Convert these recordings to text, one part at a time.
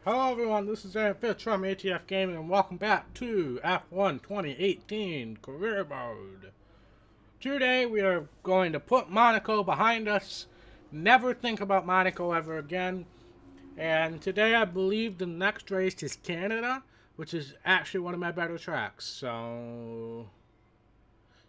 Hello everyone, this is Aaron Fitch from ATF Gaming and welcome back to F1 2018 Career Mode. Today we are going to put Monaco behind us, never think about Monaco ever again, and today I believe the next race is Canada, which is actually one of my better tracks, so...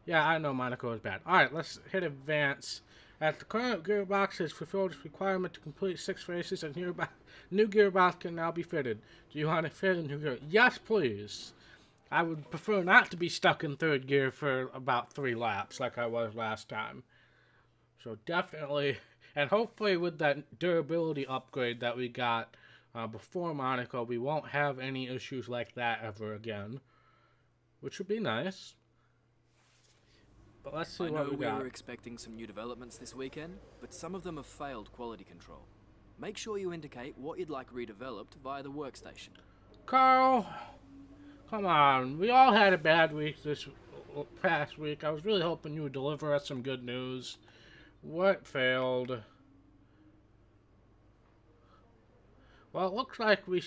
Yeah, I know Monaco is bad. Alright, let's hit advance. As the current gearbox has fulfilled its requirement to complete 6 races, a new gearbox can now be fitted. Do you want to fit a new gear? Yes, please. I would prefer not to be stuck in 3rd gear for about 3 laps like I was last time. So definitely, and hopefully with that durability upgrade that we got before Monaco, we won't have any issues like that ever again. Which would be nice. But let's see what we got. I know we were expecting some new developments this weekend, but some of them have failed quality control. Make sure you indicate what you'd like redeveloped via the workstation. Carl, come on. We all had a bad week this past week. I was really hoping you would deliver us some good news. What failed? Well, it looks like we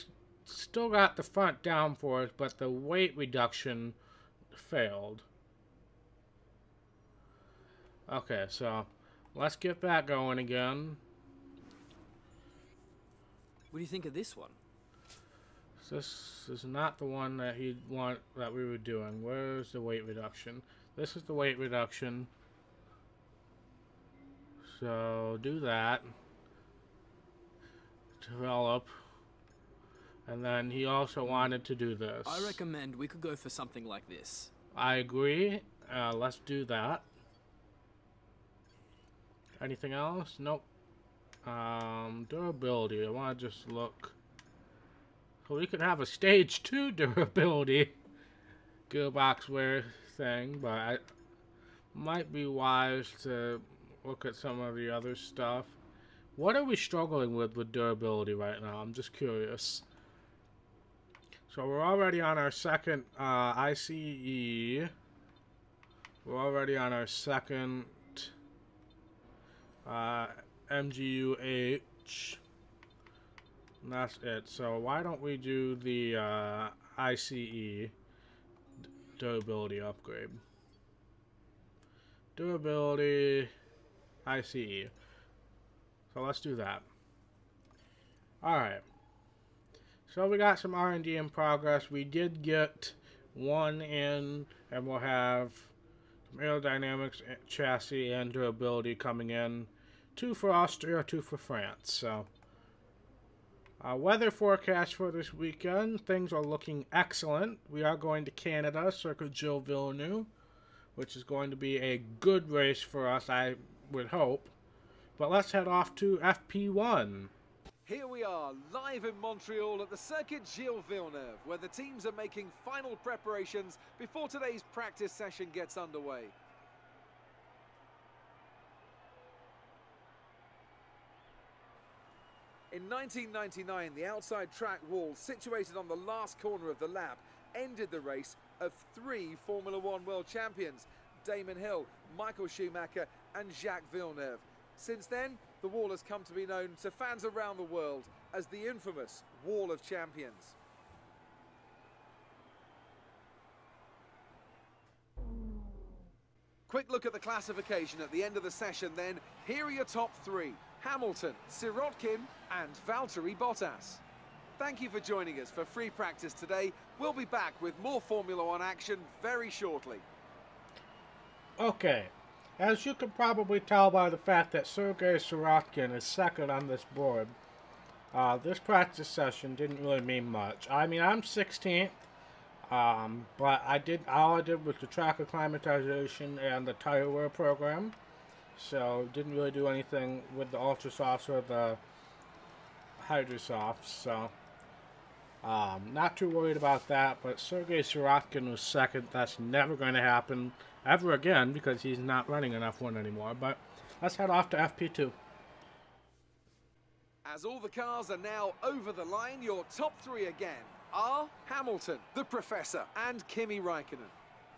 still got the front downforce, but the weight reduction failed. Okay, so let's get that going again. What do you think of this one? This is not the one that that we were doing. Where's the weight reduction? This is the weight reduction. So do that. Develop. And then he also wanted to do this. I recommend we could go for something like this. I agree. Let's do that. Anything else? Nope. Durability. I want to just look. So we could have a stage 2 durability gearbox wear thing, but I might be wise to look at some of the other stuff. What are we struggling with durability right now? I'm just curious. So we're already on our second ICE. We're already on our second MGUH. And that's it. So why don't we do the ICE durability upgrade? Durability ICE. So let's do that. Alright. So we got some R&D in progress. We did get one in, and we'll have some aerodynamics, chassis, and durability coming in. 2 for Austria, 2 for France. So, weather forecast for this weekend. Things are looking excellent. We are going to Canada, Circuit Gilles Villeneuve, which is going to be a good race for us, I would hope. But let's head off to FP1. Here we are, live in Montreal at the Circuit Gilles Villeneuve, where the teams are making final preparations before today's practice session gets underway. In 1999, the outside track wall, situated on the last corner of the lap, ended the race of 3 Formula One world champions, Damon Hill, Michael Schumacher and Jacques Villeneuve. Since then, the wall has come to be known to fans around the world as the infamous Wall of Champions. Quick look at the classification at the end of the session then. Here are your top 3. Hamilton, Sirotkin and Valtteri Bottas. Thank you for joining us for free practice today. We'll be back with more Formula One action very shortly. Okay. As you can probably tell by the fact that Sergei Sirotkin is second on this board, this practice session didn't really mean much. I mean, I'm 16th, but all I did was the track acclimatization and the tire wear program, so didn't really do anything with the Ultra Softs or the Hydrosofts, so not too worried about that. But Sergei Sirotkin was second. That's never going to happen ever again because he's not running an F1 anymore. But let's head off to FP2. As all the cars are now over the line, your top 3 again are Hamilton, the Professor and Kimi Räikkönen.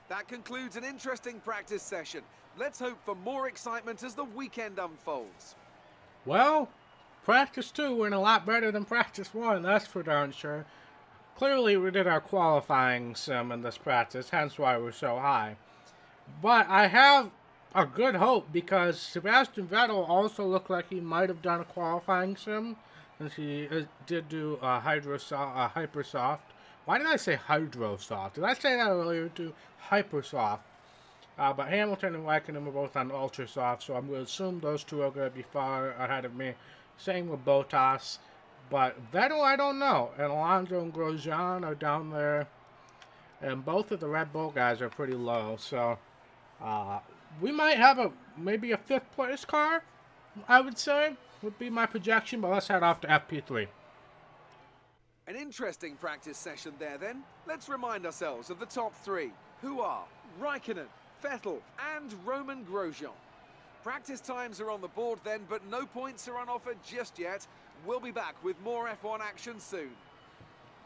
That concludes an interesting practice session. Let's hope for more excitement as the weekend unfolds. Well, practice 2 went a lot better than practice 1, that's for darn sure. Clearly we did our qualifying sim in this practice, hence why we're so high. But I have a good hope because Sebastian Vettel also looked like he might have done a qualifying sim, since he did do Hypersoft. Why did I say Hydrosoft? Did I say that earlier too? Hypersoft. But Hamilton and Raikkonen were both on Ultrasoft, so I'm going to assume those two are going to be far ahead of me. Same with Bottas. But Vettel, I don't know. And Alonso and Grosjean are down there. And both of the Red Bull guys are pretty low. So we might have maybe a 5th place car, I would say, would be my projection. But let's head off to FP3. An interesting practice session there then. Let's remind ourselves of the top 3, who are Raikkonen, Vettel and Romain Grosjean. Practice times are on the board then, but no points are on offer just yet. We'll be back with more F1 action soon.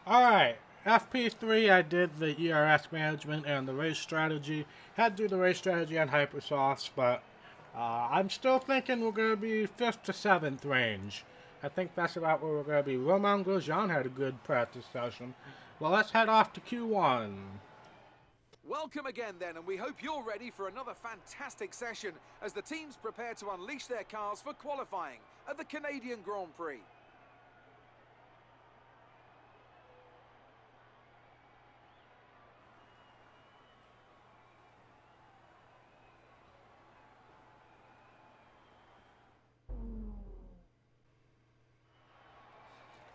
Alright, FP3 I did the ERS management and the race strategy. Had to do the race strategy on Hypersofts, but I'm still thinking we're going to be 5th to 7th range. I think that's about where we're going to be. Romain Grosjean had a good practice session. Well, let's head off to Q1. Welcome again then, and we hope you're ready for another fantastic session as the teams prepare to unleash their cars for qualifying at the Canadian Grand Prix.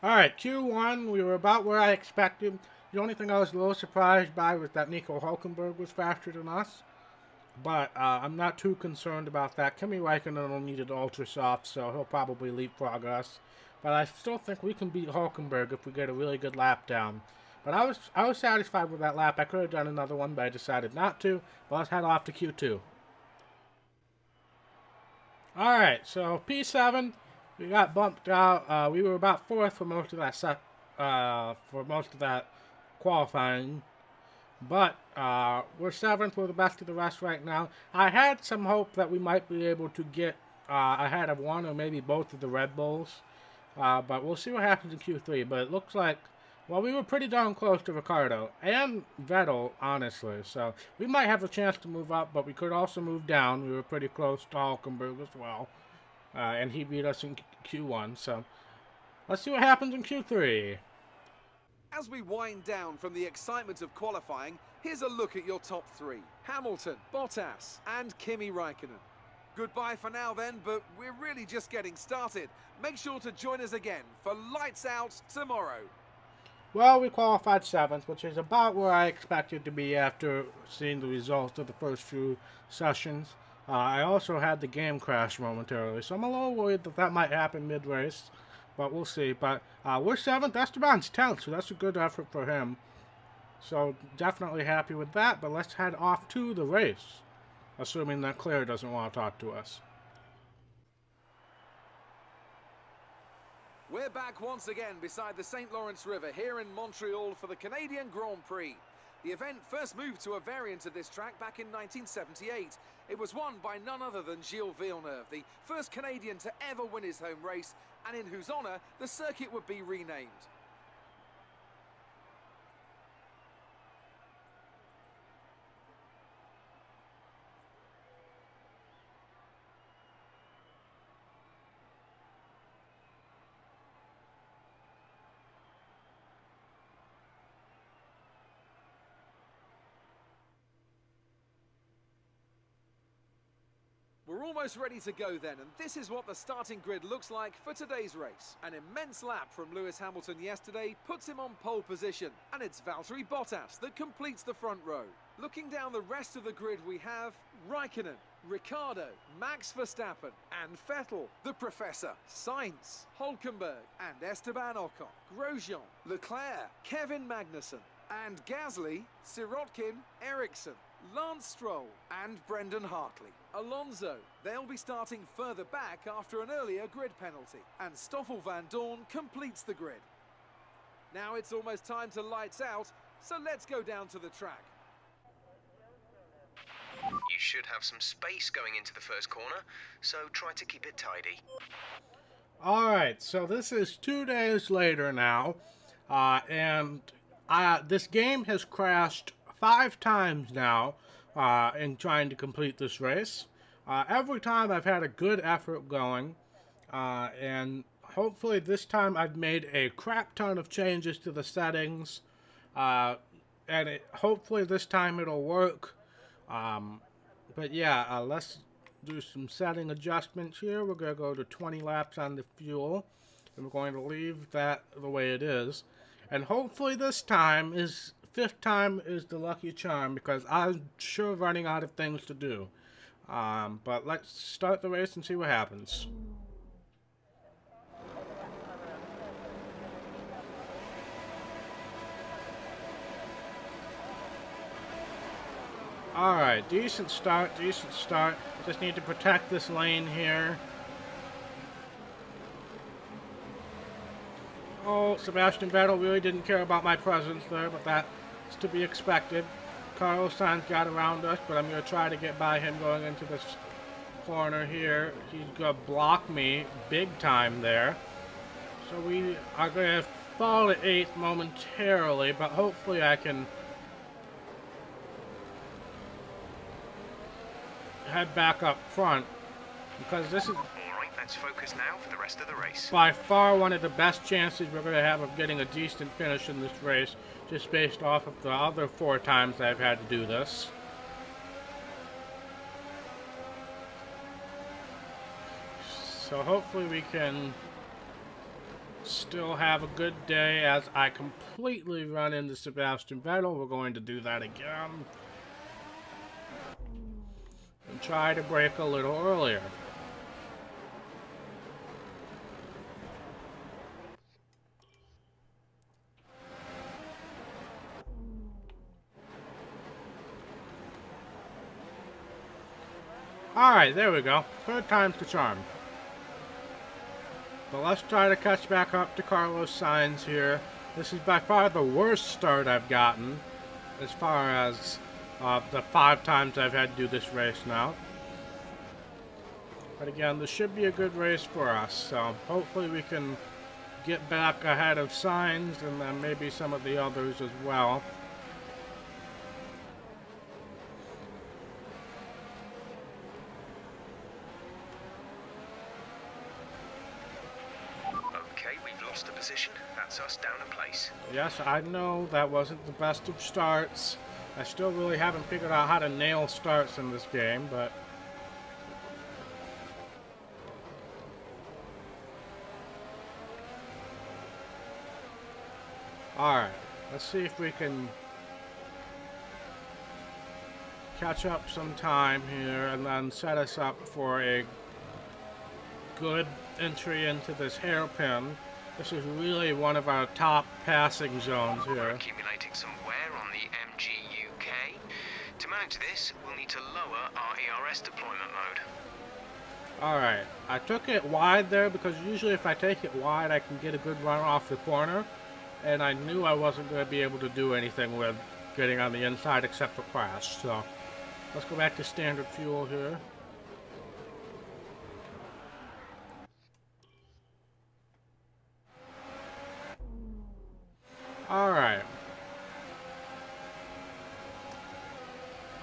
Alright, Q1, we were about where I expected. The only thing I was a little surprised by was that Nico Hülkenberg was faster than us. But I'm not too concerned about that. Kimi Raikkonen will need an ultra soft, so he'll probably leapfrog us. But I still think we can beat Hülkenberg if we get a really good lap down. But I was satisfied with that lap. I could have done another one, but I decided not to. But let's head off to Q2. Alright, so P7, we got bumped out. We were about 4th for most of that qualifying, but we're 7th. We're the best of the rest right now. I had some hope that we might be able to get ahead of one or maybe both of the Red Bulls, but we'll see what happens in Q3. But it looks like, well, we were pretty darn close to Ricciardo and Vettel, honestly, so we might have a chance to move up, but we could also move down. We were pretty close to Hülkenberg as well, and he beat us in Q1, so let's see what happens in Q3. As we wind down from the excitement of qualifying, here's a look at your top 3. Hamilton, Bottas and Kimi Raikkonen. Goodbye for now then, but we're really just getting started. Make sure to join us again for Lights Out tomorrow. Well, we qualified 7th, which is about where I expected to be after seeing the results of the first few sessions. I also had the game crash momentarily, so I'm a little worried that that might happen mid-race. But we'll see. But we're 7th. Esteban's 10th, so that's a good effort for him. So definitely happy with that. But let's head off to the race, assuming that Claire doesn't want to talk to us. We're back once again beside the St. Lawrence River here in Montreal for the Canadian Grand Prix. The event first moved to a variant of this track back in 1978. It was won by none other than Gilles Villeneuve, the first Canadian to ever win his home race, and in whose honour the circuit would be renamed. We're almost ready to go then, and this is what the starting grid looks like for today's race. An immense lap from Lewis Hamilton yesterday puts him on pole position, and it's Valtteri Bottas that completes the front row. Looking down the rest of the grid, we have Raikkonen, Ricciardo, Max Verstappen and Vettel, the Professor, Sainz, Hülkenberg and Esteban Ocon, Grosjean, Leclerc, Kevin Magnussen and Gasly, Sirotkin, Ericsson, Lance Stroll and Brendan Hartley. Alonso, they'll be starting further back after an earlier grid penalty. And Stoffel Van Dorn completes the grid. Now it's almost time to lights out, so let's go down to the track. You should have some space going into the first corner, so try to keep it tidy. Alright, so this is 2 days later now, and this game has crashed 5 times now in trying to complete this race. Every time I've had a good effort going, and hopefully this time I've made a crap ton of changes to the settings, and hopefully this time it'll work. But yeah, let's do some setting adjustments here. We're going to go to 20 laps on the fuel, and we're going to leave that the way it is. And hopefully this time is, 5th time is the lucky charm, because I'm sure running out of things to do. But let's start the race and see what happens. Alright, decent start, decent start. Just need to protect this lane here. Oh, Sebastian Vettel really didn't care about my presence there, but that's to be expected. Carlos Sainz got around us, but I'm going to try to get by him going into this corner here. He's going to block me big time there. So we are going to fall at 8th momentarily, but hopefully I can head back up front, because this is Alright, let's focus now for the rest of the race. by far one of the best chances we're going to have of getting a decent finish in this race, just based off of the other 4 times I've had to do this. So hopefully we can still have a good day as I completely run into Sebastian Vettel. We're going to do that again. And try to brake a little earlier. Alright, there we go. 3rd time's the charm. But let's try to catch back up to Carlos Sainz here. This is by far the worst start I've gotten as far as the 5 times I've had to do this race now. But again, this should be a good race for us, so hopefully we can get back ahead of Sainz and then maybe some of the others as well. Okay, we've lost a position. That's us down a place. Yes, I know that wasn't the best of starts. I still really haven't figured out how to nail starts in this game, but alright, let's see if we can catch up some time here and then set us up for a good entry into this hairpin. This is really one of our top passing zones We're here. accumulating some wear on the MGUK. To manage this, we'll need to lower our ERS deployment mode. Alright, I took it wide there because usually if I take it wide I can get a good run off the corner, and I knew I wasn't going to be able to do anything with getting on the inside except for crash. So let's go back to standard fuel here. Alright.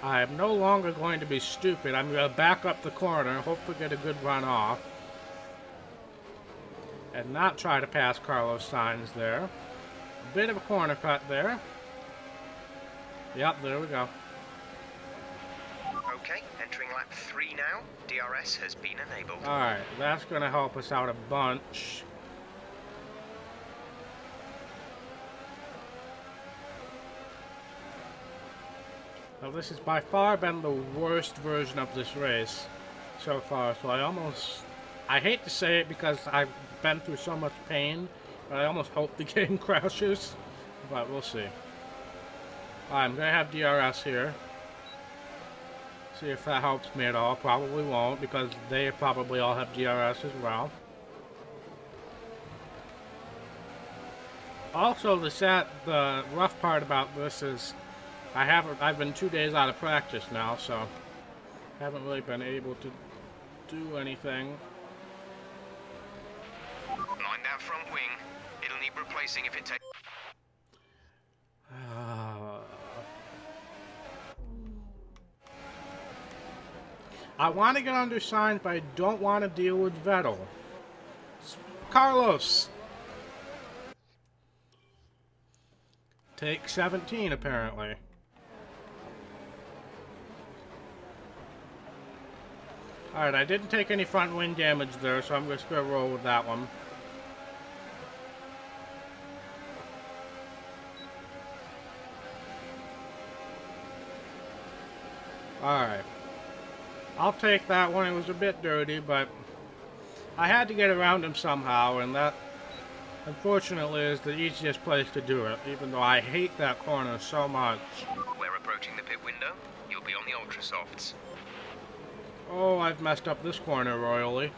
I am no longer going to be stupid. I'm going to back up the corner, hopefully get a good run off. And not try to pass Carlos Sainz there. A bit of a corner cut there. Yep, there we go. Okay, entering lap 3 now. DRS has been enabled. Alright, that's going to help us out a bunch. Now this has by far been the worst version of this race so far, so I hate to say it because I've been through so much pain, but I almost hope the game crashes, but we'll see. I'm going to have DRS here. See if that helps me at all. Probably won't, because they probably all have DRS as well. Also, the rough part about this is I've been 2 days out of practice now, so haven't really been able to do anything. racing if it takes. I want to get undersigned, but I don't want to deal with Vettel. Carlos! Take 17, apparently. Alright, I didn't take any front wing damage there, so I'm just going to roll with that one. Alright. I'll take that one. It was a bit dirty, but I had to get around him somehow, and that, unfortunately, is the easiest place to do it, even though I hate that corner so much. We're approaching the pit window. You'll be on the ultra softs. Oh, I've messed up this corner royally.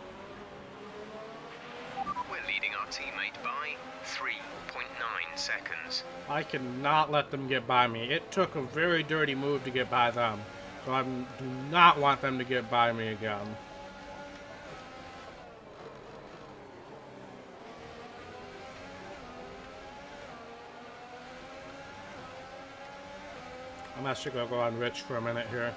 We're leading our teammate by 3.9 seconds. I cannot let them get by me. It took a very dirty move to get by them. So I do not want them to get by me again. I'm actually going to go on Rich for a minute here.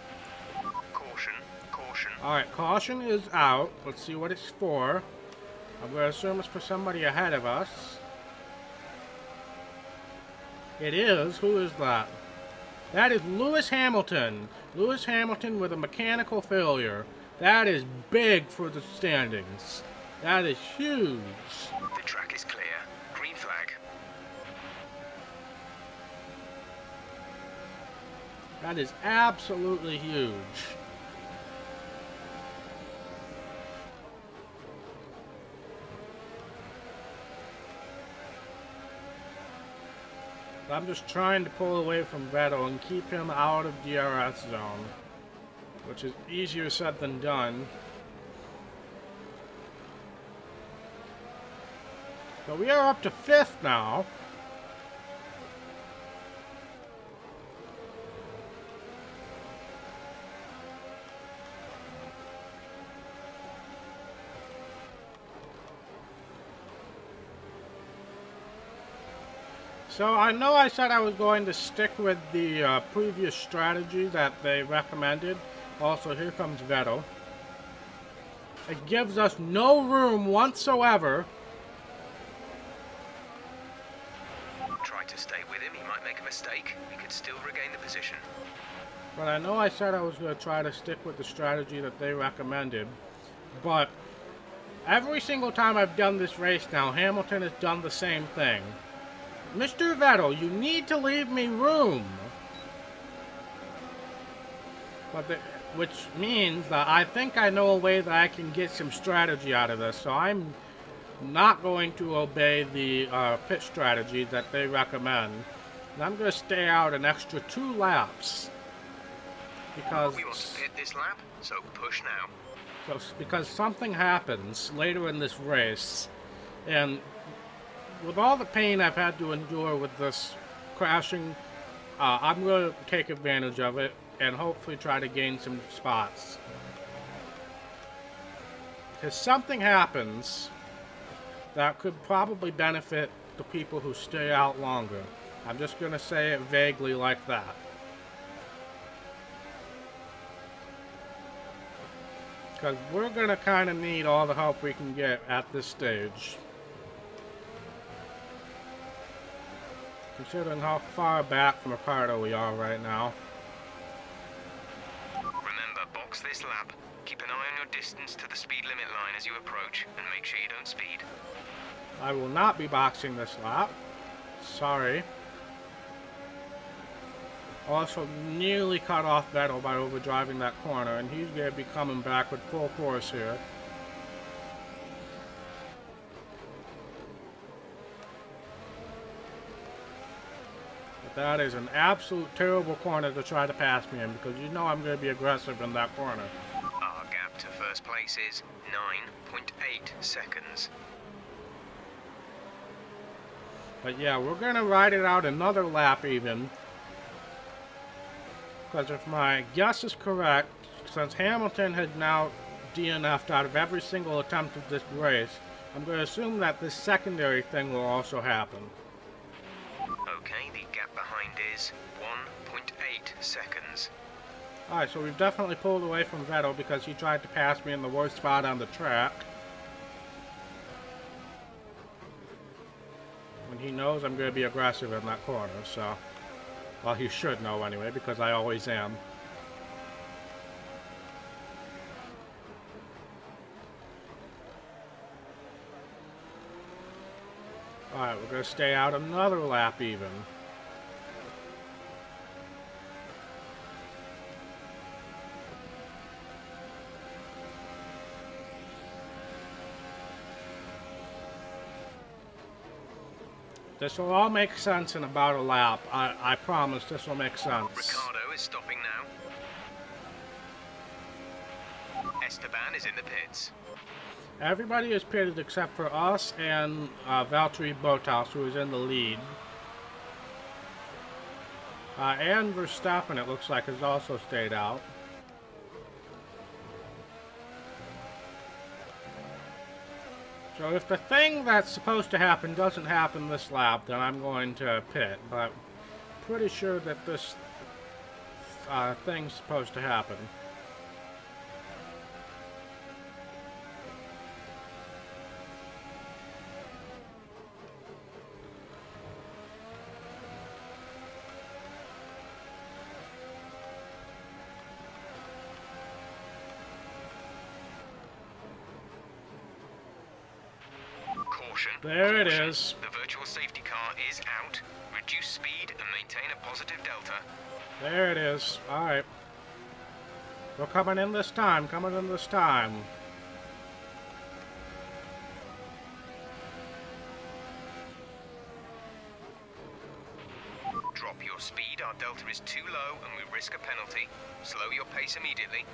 Caution, caution. Alright, caution is out. Let's see what it's for. I'm going to assume it's for somebody ahead of us. It is. Who is that? That is Lewis Hamilton. Lewis Hamilton with a mechanical failure. That is big for the standings. That is huge. The track is clear. Green flag. That is absolutely huge. I'm just trying to pull away from Vettel and keep him out of DRS zone, which is easier said than done. So we are up to 5th now. So I know I said I was going to stick with the previous strategy that they recommended. Also, here comes Vettel. It gives us no room whatsoever. Try to stay with him. He might make a mistake. He could still regain the position. But I know I said I was going to try to stick with the strategy that they recommended. But every single time I've done this race now, Hamilton has done the same thing. Mr. Vettel, you need to leave me room. Which means that I think I know a way that I can get some strategy out of this. So I'm not going to obey the pit strategy that they recommend. And I'm going to stay out an extra 2 laps. Because We want to pit this lap, so push now. because something happens later in this race, and with all the pain I've had to endure with this crashing, I'm going to take advantage of it and hopefully try to gain some spots. Because something happens that could probably benefit the people who stay out longer. I'm just going to say it vaguely like that. Because we're going to kind of need all the help we can get at this stage. Considering how far back from Ricardo we are right now. Remember, box this lap. Keep an eye on your distance to the speed limit line as you approach, and make sure you don't speed. I will not be boxing this lap. Sorry. Also nearly cut off Vettel by overdriving that corner, and he's going to be coming back with full force here. That is an absolute terrible corner to try to pass me in, because you know I'm going to be aggressive in that corner. Our gap to first place is 9.8 seconds. But yeah, we're going to ride it out another lap even. Because if my guess is correct, since Hamilton has now DNF'd out of every single attempt of this race, I'm going to assume that this secondary thing will also happen. is 1.8 seconds. Alright, so we've definitely pulled away from Vettel because he tried to pass me in the worst spot on the track. When he knows I'm going to be aggressive in that corner, so... Well, he should know anyway, because I always am. Alright, we're going to stay out another lap even. This will all make sense in about a lap. I promise this will make sense. Ricardo is stopping now. Esteban is in the pits. Everybody is pitted except for us and Valtteri Bottas, who is in the lead. And Verstappen, it looks like, has also stayed out. So if the thing that's supposed to happen doesn't happen this lap, then I'm going to pit. But I'm pretty sure that this thing's supposed to happen. There it is. The virtual safety car is out. Reduce speed and maintain a positive delta. There it is. Alright. We're coming in this time. Coming in this time. Drop your speed. Our delta is too low and we risk a penalty. Slow your pace immediately.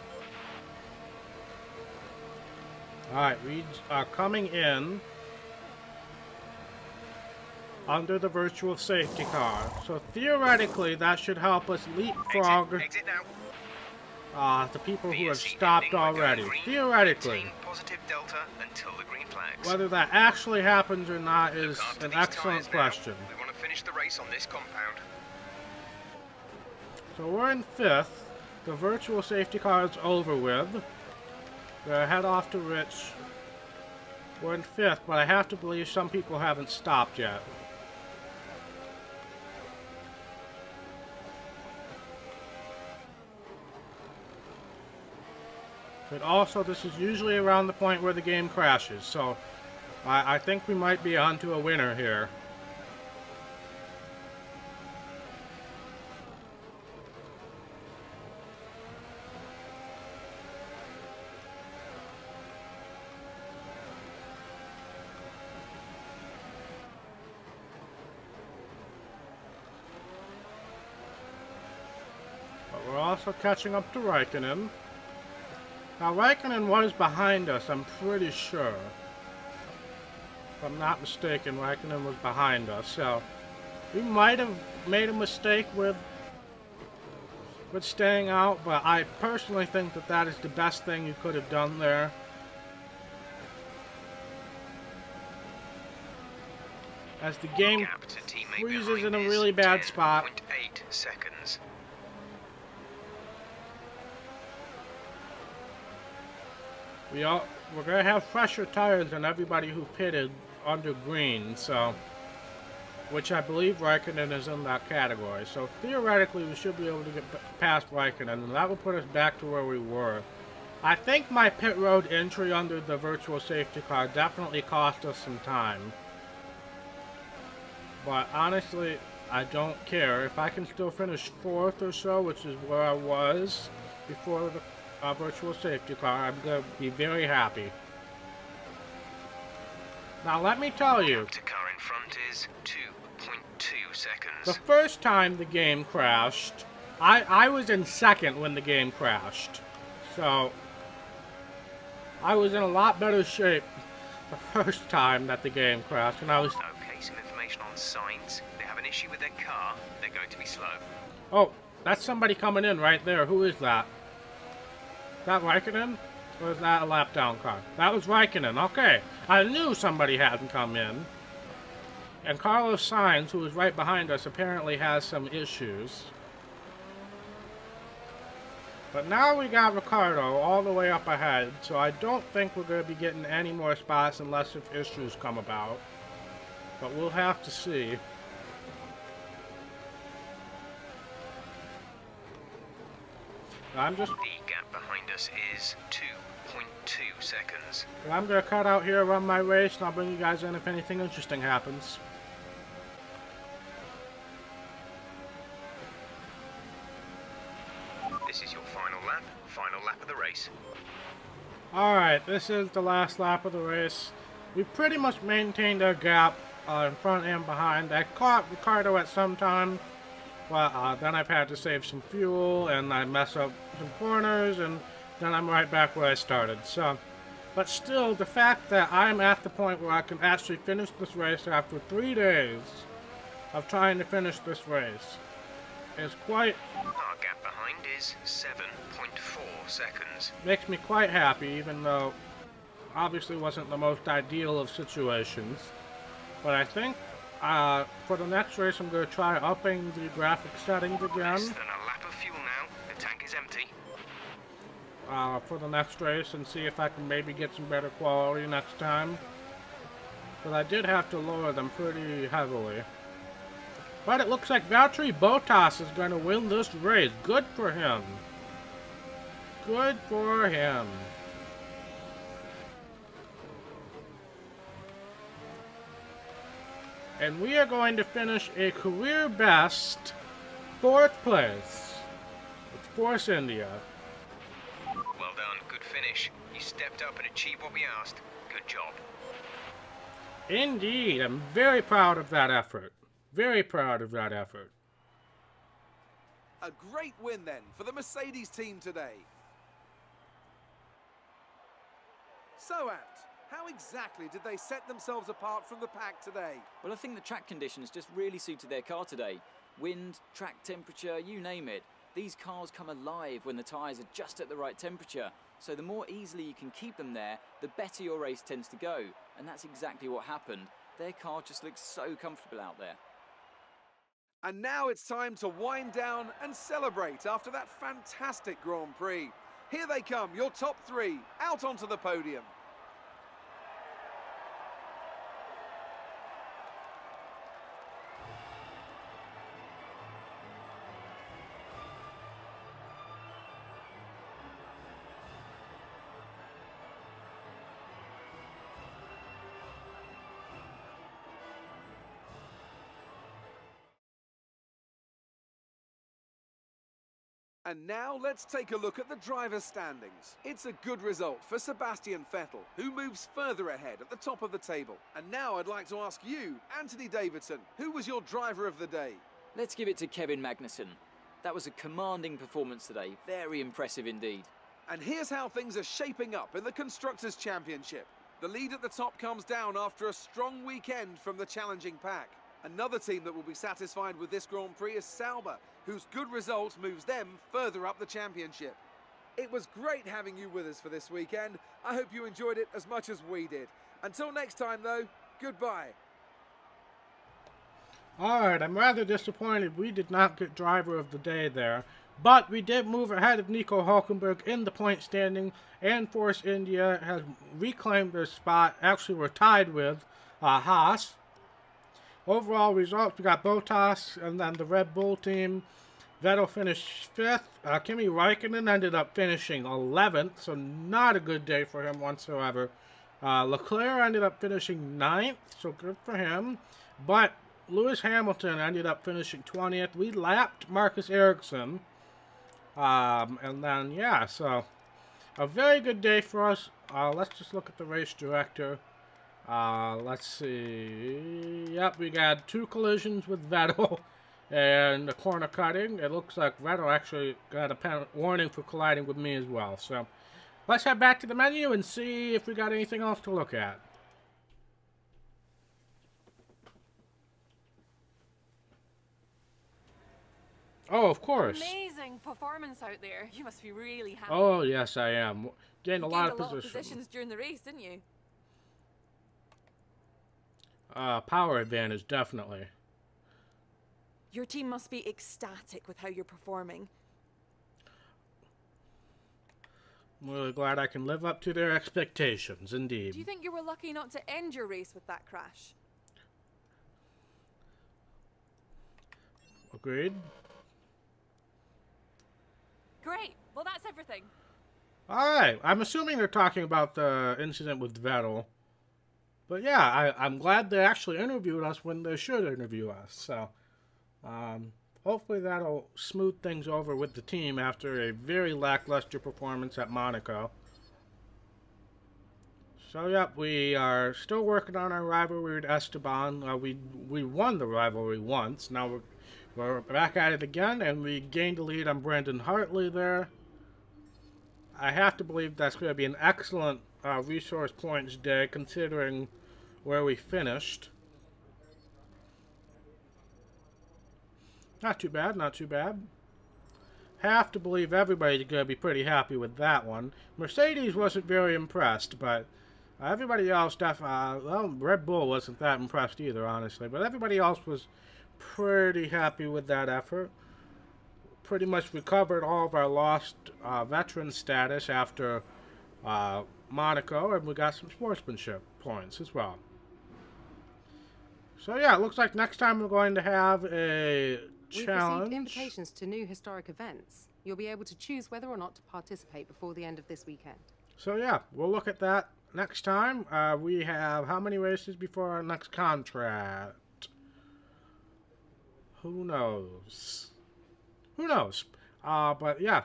Alright, we are coming in under the virtual safety car. So theoretically, that should help us leapfrog Exit now. the people who have stopped already. Theoretically. Maintain positive delta until the green flags. Whether that actually happens or not is Look after an these excellent tyres now. question. We want to finish the race on this compound. So we're in 5th. The virtual safety car is over with. We're gonna head off to Rich. We're in 5th, but I have to believe some people haven't stopped yet. But also, this is usually around the point where the game crashes, so I think we might be onto a winner here. But we're also catching up to Raikkonen. Now, Raikkonen was behind us, I'm pretty sure. If I'm not mistaken, Raikkonen was behind us, so we might have made a mistake with staying out, but I personally think that that is the best thing you could have done there. As the game Gap to teammate freezes in behind a is really bad spot. 10.8 seconds. We're gonna have fresher tires than everybody who pitted under green, so which I believe Raikkonen is in that category. So theoretically, we should be able to get past Raikkonen, and that will put us back to where we were. I think my pit road entry under the virtual safety car definitely cost us some time. But honestly, I don't care. If I can still finish 4th or so, which is where I was before the virtual safety car, I'm going to be very happy. Now let me tell you, Gap to car in front is 2.2 seconds. the first time the game crashed, I was in 2nd when the game crashed. So, I was in a lot better shape the first time that the game crashed, and I was... Okay, some information on signs. They have an issue with their car. They're going to be slow. Oh, that's somebody coming in right there. Who is that? Is that Raikkonen? Or is that a lap down car? That was Raikkonen. Okay. I knew somebody hadn't come in. And Carlos Sainz, who is right behind us, apparently has some issues. But now we got Ricardo all the way up ahead, so I don't think we're going to be getting any more spots unless if issues come about. But we'll have to see. The gap behind us is 2.2 seconds. I'm going to cut out here, run my race, and I'll bring you guys in if anything interesting happens. This is your final lap of the race. Alright, this is the last lap of the race. We pretty much maintained our gap in front and behind. I caught Ricardo at some time, but then I've had to save some fuel, and I mess up some corners, and then I'm right back where I started. So, but still, the fact that I'm at the point where I can actually finish this race after 3 days of trying to finish this race is quite... Our gap behind is 7.4 seconds. Makes me quite happy, even though obviously wasn't the most ideal of situations. But I think for the next race I'm going to try upping the graphic settings again. Less than a lap of fuel now. The tank is empty. For the next race, and see if I can maybe get some better quality next time. But I did have to lower them pretty heavily. But it looks like Valtteri Bottas is going to win this race. Good for him. Good for him. And we are going to finish a career best 4th place with Force India. Well done, good finish. You stepped up and achieved what we asked. Good job. Indeed, I'm very proud of that effort. Very proud of that effort. A great win then for the Mercedes team today. So, Ant, how exactly did they set themselves apart from the pack today? Well, I think the track conditions just really suited their car today. Wind, track temperature, you name it. These cars come alive when the tyres are just at the right temperature. So the more easily you can keep them there, the better your race tends to go. And that's exactly what happened. Their car just looks so comfortable out there. And now it's time to wind down and celebrate after that fantastic Grand Prix. Here they come, your top 3, out onto the podium. And now let's take a look at the driver's standings. It's a good result for Sebastian Vettel, who moves further ahead at the top of the table. And now I'd like to ask you, Anthony Davidson, who was your driver of the day? Let's give it to Kevin Magnussen. That was a commanding performance today. Very impressive indeed. And here's how things are shaping up in the Constructors' Championship. The lead at the top comes down after a strong weekend from the challenging pack. Another team that will be satisfied with this Grand Prix is Sauber, whose good result moves them further up the championship. It was great having you with us for this weekend. I hope you enjoyed it as much as we did. Until next time, though, goodbye. Alright, I'm rather disappointed we did not get driver of the day there. But we did move ahead of Nico Hulkenberg in the point standing, and Force India has reclaimed their spot. Actually, we're tied with Haas. Overall results, we got Bottas and then the Red Bull team. Vettel finished 5th. Kimi Raikkonen ended up finishing 11th, so not a good day for him whatsoever. Leclerc ended up finishing 9th, so good for him. But Lewis Hamilton ended up finishing 20th. We lapped Marcus Ericsson. And then, yeah, so a very good day for us. Let's just look at the race director. Let's see. Yep, we got 2 collisions with Vettel and the corner cutting. It looks like Vettel actually got a warning for colliding with me as well. So let's head back to the menu and see if we got anything else to look at. Oh, of course. Amazing performance out there. You must be really happy. Oh, yes, I am. Gained a lot of positions. positions During the race, didn't you? power advantage, definitely. Your team must be ecstatic with how you're performing. I'm really glad I can live up to their expectations, indeed. Do you think you were lucky not to end your race with that crash? Agreed. Great. Well, that's everything. Alright, I'm assuming they're talking about the incident with Vettel. But yeah, I'm glad they actually interviewed us when they should interview us. So, hopefully that'll smooth things over with the team after a very lackluster performance at Monaco. So yep, we are still working on our rivalry with Esteban. We won the rivalry once. Now we're back at it again, and we gained the lead on Brandon Hartley there. I have to believe that's going to be an excellent resource points day, considering where we finished. Not too bad, not too bad. Have to believe everybody's going to be pretty happy with that one. Mercedes wasn't very impressed, but everybody else well, Red Bull wasn't that impressed either, honestly. But everybody else was pretty happy with that effort. Pretty much recovered all of our lost veteran status after Monaco, and we got some sportsmanship points as well. So yeah, it looks like next time we're going to have a challenge. We've received invitations to new historic events. You'll be able to choose whether or not to participate before the end of this weekend. So yeah, we'll look at that next time. We have how many races before our next contract? Who knows? Who knows? But yeah,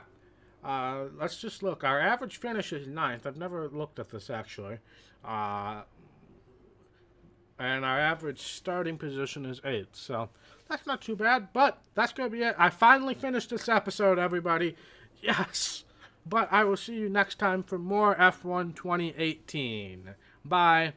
let's just look. Our average finish is 9th. I've never looked at this, actually. And our average starting position is 8th. So that's not too bad, but that's going to be it. I finally finished this episode, everybody. Yes! But I will see you next time for more F1 2018. Bye.